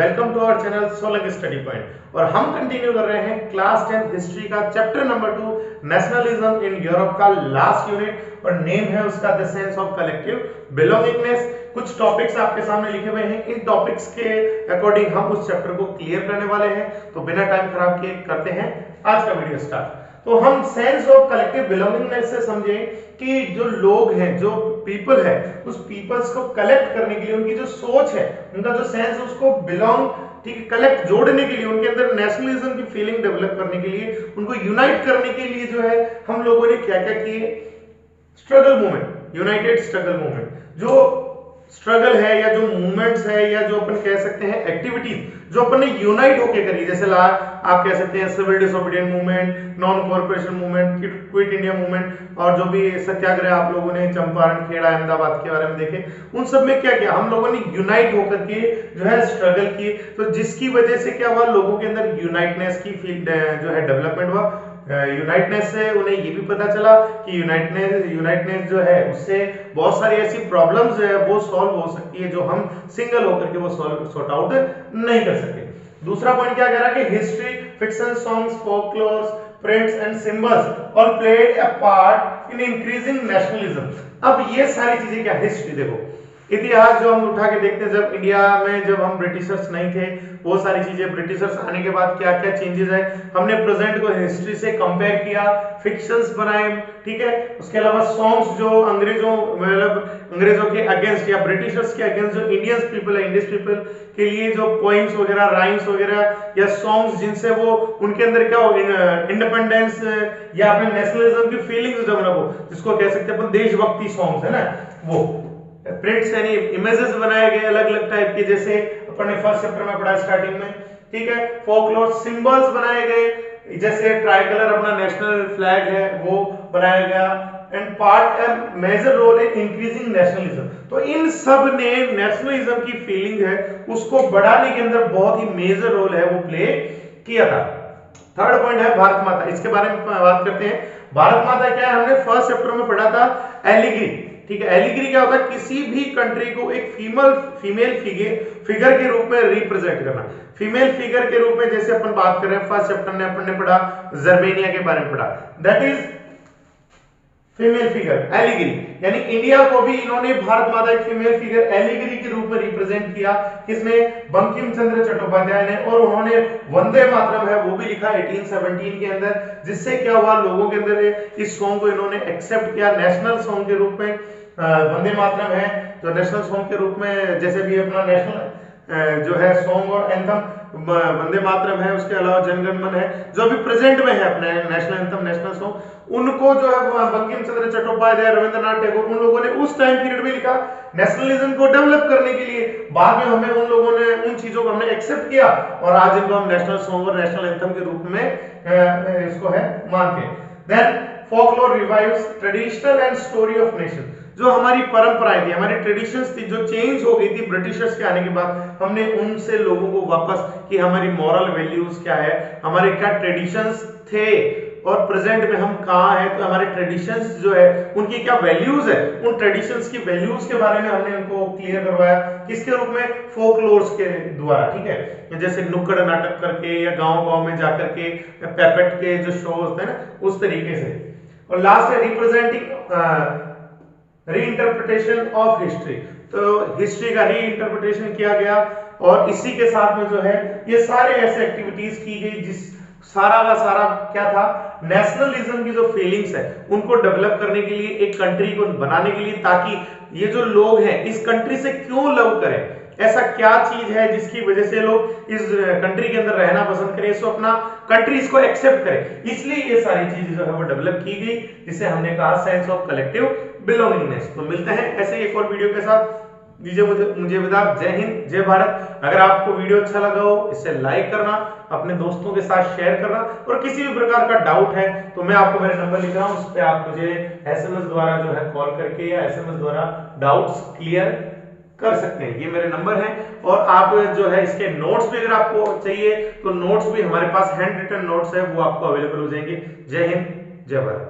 Welcome to our channel Solanki study point. और हम continue कर रहे हैं क्लास 10 हिस्ट्री का chapter number 2 nationalism in Europe का लास्ट यूनिट, और नेम है उसका the sense of collective belongingness. कुछ टॉपिक्स आपके सामने लिखे हुए हैं, इन टॉपिक्स के अकॉर्डिंग हम उस चैप्टर को क्लियर करने वाले हैं। तो बिना टाइम खराब किए करते हैं आज का वीडियो स्टार्ट। तो हम सेंस ऑफ कलेक्टिव बिलोंगिंगनेस से समझें कि जो लोग हैं, जो पीपल है, उस पीपल्स को कलेक्ट करने के लिए उनकी जो सोच है, उनका जो सेंस है, उसको बिलोंग, ठीक है, कलेक्ट जोड़ने के लिए, उनके अंदर नेशनलिज्म की फीलिंग डेवलप करने के लिए, उनको यूनाइट करने के लिए जो है हम लोगों ने क्या क्या किए, struggle movement, United struggle movement, जो स्ट्रगल है या जो मूवमेंट्स है या जो अपन कह सकते हैं एक्टिविटीज जो अपन ने यूनाइट होके करी, जैसे आप कह सकते हैं civil disobedient movement, non corporation movement, quit India movement, और जो भी सत्याग्रह आप लोगों ने चंपारण, खेड़ा, अहमदाबाद के बारे में देखे, उन सब में क्या किया हम लोगों ने, यूनाइट होकर के जो है स्ट्रगल किए। तो जिसकी वजह से क्या हुआ, लोगों के अंदर यूनाइटनेस की फील्ड जो है डेवलपमेंट हुआ। यूनाइटनेस से उन्हें ये भी पता चला कि यूनाइटनेस जो है उससे बहुत सारी ऐसी प्रॉब्लम्स जो है वो सॉल्व हो सकती है जो हम सिंगल होकर के वो सॉर्ट आउट नहीं कर सके। दूसरा पॉइंट क्या कह रहा है कि history, fiction, songs, folklores, parades and symbols all played a part in increasing nationalism. अब ये सारी चीजें क्या, हिस्ट्री देखो, इतिहास जो हम उठा के देखते हैं, जब इंडिया में जब हम ब्रिटिशर्स नहीं थे, वो सारी चीजें, ब्रिटिशर्स आने के बाद क्या क्या चेंजेस है, हमने प्रेजेंट को हिस्ट्री से कंपेयर किया, फिक्शंस बनाए, ठीक है। उसके अलावा सॉन्ग्स जो अंग्रेजों के अगेंस्ट या ब्रिटिशर्स के अगेंस्ट जो इंडियंस पीपल है, इंडियन पीपल के लिए जो पोइम्स वगैरह, राइम्स वगैरह या सॉन्ग्स जिनसे वो उनके अंदर क्या हो, इंडिपेंडेंस या अपने नेशनलिज्म की फीलिंग्स डेवलप हो, जिसको कह सकते हैं अपन देशभक्ति सॉन्ग्स है ना, वो प्रिंट्स यानी इमेजेस बनाए गए अलग अलग टाइप के, जैसे अपन ने फर्स्ट चैप्टर में पढ़ा स्टार्टिंग में, ठीक है। फोकलोर, सिंबल्स बनाए गए, जैसे ट्राइकलर अपना नेशनल फ्लैग है वो बनाया गया, and part a major role in increasing nationalism. तो इन सब ने नेशनलिज्म की फीलिंग है उसको बढ़ाने के अंदर बहुत ही मेजर रोल है वो प्ले किया था। थर्ड पॉइंट है भारत माता, इसके बारे में बात करते हैं। भारत माता क्या है, हमने फर्स्ट चैप्टर में पढ़ा था एलिग्री, ठीक है। एलिग्री क्या होता है, किसी भी कंट्री को एक फीमेल फिगर के रूप में रिप्रेजेंट करना। फीमेल फिगर के रूप में जैसे अपन बात कर रहे हैं, फर्स्ट चैप्टर में अपन ने पढ़ा जर्मेनिया के बारे में पढ़ा, that is female figure allegory, यानी इंडिया को भी इन्होंने भारत माता एक फीमेल फिगर एलिग्री के रूप में रिप्रेजेंट किया। किसने, बंकिम चंद्र चट्टोपाध्याय ने, और उन्होंने वंदे मातरम है वो भी लिखा 1817 के अंदर, जिससे क्या हुआ, लोगों के अंदर इस सॉन्ग को इन्होंने एक्सेप्ट किया नेशनल सॉन्ग के रूप में। वंदे मातरम है जो नेशनल सॉन्ग के रूप में, जैसे भी अपना नेशनल जो है सॉन्ग और एंथम वंदे मातरम है, उसके अलावा जनगण मन है जो अभी प्रेजेंट में है अपने नेशनल एंथम, नेशनल सॉन्ग, उनको जो है बंकिम चंद्र चट्टोपाध्याय, रविंद्रनाथ टैगोर, उन लोगों ने उस टाइम पीरियड में लिखा नेशनलिज्म को डेवलप करने के लिए। बाद में हमें उन लोगों ने उन चीजों को हमने एक्सेप्ट किया और आज इनको हम नेशनल सॉन्ग और नेशनल एंथम के रूप में इसको है मानते हैं। Then folklore revives traditional and story of nation, जो हमारी परंपराएं थी, हमारी ट्रेडिशंस थी, जो चेंज हो गई थी ब्रिटिशर्स के आने के बाद, हमने उनसे लोगों को वापस कि हमारी मॉरल वैल्यूज क्या है, हमारे क्या ट्रेडिशंस थे और प्रेजेंट में हम कहाँ हैं, तो हमारे ट्रेडिशंस जो है उनकी क्या वैल्यूज है, उन ट्रेडिशंस की वैल्यूज के बारे में हमने उनको क्लियर करवाया। किसके रूप में, फोकलोर्स के द्वारा, ठीक है। जैसे नुक्कड़ नाटक करके या गांव-गांव में जाकर के पैपेट के जो शो होते हैं ना, उस तरीके से। और लास्ट है रिप्रेजेंटिंग रीइंटरप्रिटेशन ऑफ हिस्ट्री, तो हिस्ट्री का रीइंटरप्रिटेशन किया गया, और इसी के साथ में जो है ये सारे ऐसे एक्टिविटीज की गई जिस सारा का सारा क्या था, नेशनलिज्म की जो फीलिंग्स है उनको डेवलप करने के लिए, एक कंट्री को बनाने के लिए, ताकि ये जो लोग हैं इस कंट्री से क्यों लव करें, ऐसा क्या चीज है जिसकी वजह से लोग इस कंट्री के अंदर रहना पसंद करें, इसको अपना कंट्री इसको एक्सेप्ट करें, इसलिए ये सारी चीजें जो है वो डेवलप की गई, जिसे हमने कहा सेंस ऑफ कलेक्टिव बिलोंगिंगनेस। तो मिलते हैं ऐसे एक और वीडियो के साथ, दीजिए मुझे विदा। जय हिंद, जय भारत। अगर आपको वीडियो अच्छा लगा हो इसे लाइक करना, अपने दोस्तों के साथ शेयर करना, और किसी भी प्रकार का डाउट है तो मैं आपको मेरे नंबर लिख रहा हूं, उस पर आप मुझे एसएमएस द्वारा जो है कॉल करके या एसएमएस द्वारा डाउट्स क्लियर कर सकते हैं। ये मेरे नंबर हैं, और आप जो है इसके नोट्स भी अगर आपको चाहिए तो नोट्स भी हमारे पास हैंड रिटन नोट्स है, वो आपको अवेलेबल हो जाएंगे। जय हिंद, जय भारत।